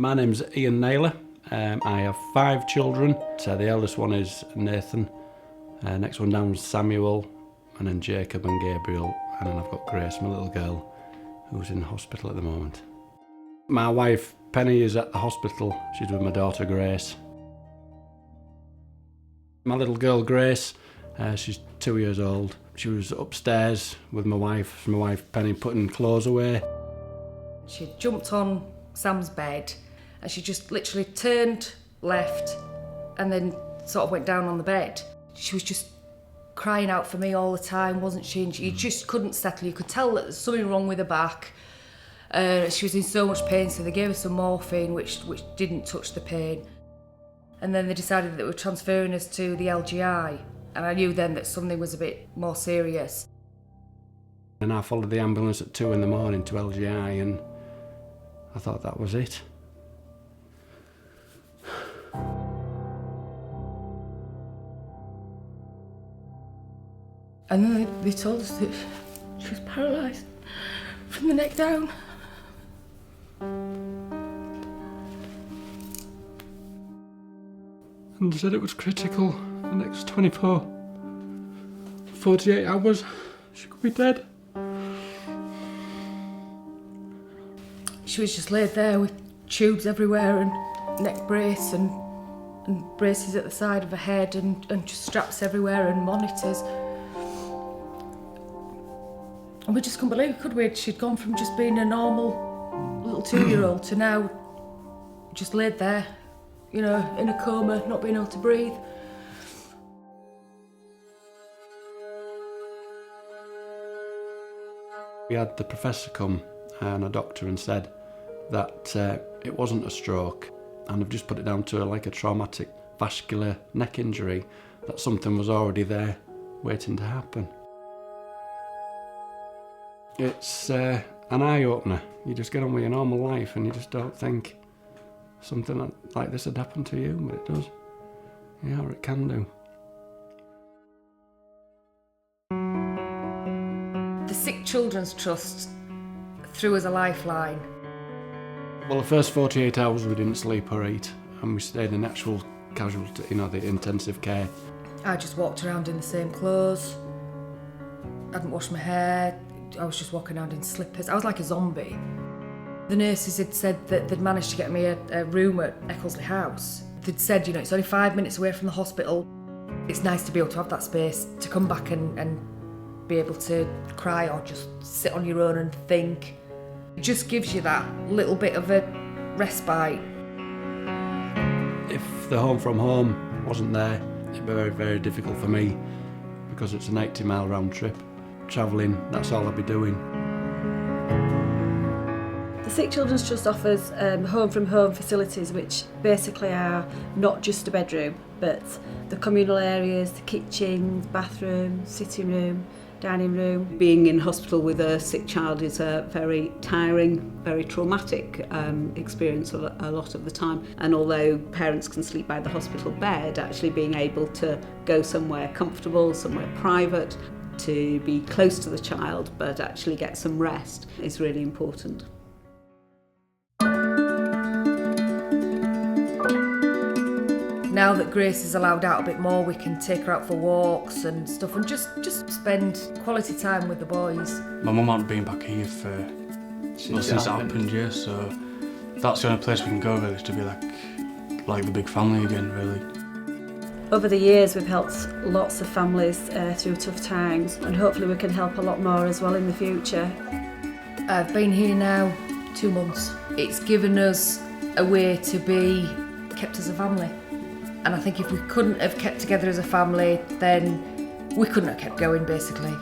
My name's Naylor. I have 5 children. So the eldest one is Nathan. Next one down is Samuel, and then Jacob and Gabriel, and then I've got Grace, my little girl, who's in hospital at the moment. My wife Penny is at the hospital. She's with my daughter Grace. My little girl Grace, she's 2 years old. She was upstairs with my wife Penny putting clothes away. She jumped on Sam's bed and she just literally turned left and then sort of went down on the bed. She was just crying out for me all the time, wasn't she? And you just couldn't settle. You could tell that there's something wrong with her back. She was in so much pain, so they gave her some morphine, which didn't touch the pain. And then they decided that they were transferring us to the LGI, and I knew then that something was a bit more serious. And I followed the ambulance at 2 in the morning to LGI, and I thought that was it. And then they told us that she was paralysed from the neck down. And they said it was critical. The next 48 hours, she could be dead. She was just laid there with tubes everywhere and neck brace and braces at the side of her head and just straps everywhere and monitors. And we just couldn't believe it, could we? She'd gone from just being a normal little 2-year-old to now just laid there, you know, in a coma, not being able to breathe. We had the professor come and a doctor and said that it wasn't a stroke, and I've just put it down to like a traumatic vascular neck injury, that something was already there waiting to happen. It's an eye-opener. You just get on with your normal life and you just don't think something like this had happened to you, but it does. Yeah, or it can do. The Sick Children's Trust threw us a lifeline. Well, the first 48 hours we didn't sleep or eat, and we stayed in actual casualty, you know, the intensive care. I just walked around in the same clothes. I hadn't washed my hair. I was just walking around in slippers. I was like a zombie. The nurses had said that they'd managed to get me a room at Ecclesley House. They'd said, you know, it's only 5 minutes away from the hospital. It's nice to be able to have that space to come back and be able to cry or just sit on your own and think. It just gives you that little bit of a respite. If the home from home wasn't there, it'd be very, very difficult for me, because it's an 80-mile round trip. Travelling, that's all I'd be doing. The Sick Children's Trust offers home-from-home facilities, which basically are not just a bedroom, but the communal areas, the kitchens, bathroom, sitting room, dining room. Being in hospital with a sick child is a very tiring, very traumatic experience a lot of the time. And although parents can sleep by the hospital bed, actually being able to go somewhere comfortable, somewhere private, to be close to the child but actually get some rest is really important. Now that Grace is allowed out a bit more, we can take her out for walks and stuff and just spend quality time with the boys. My mum hasn't been back here since it happened, yeah, so that's the only place we can go really, is to be like the big family again, really. Over the years we've helped lots of families through tough times, and hopefully we can help a lot more as well in the future. I've been here now 2 months. It's given us a way to be kept as a family. And I think if we couldn't have kept together as a family, then we couldn't have kept going, basically.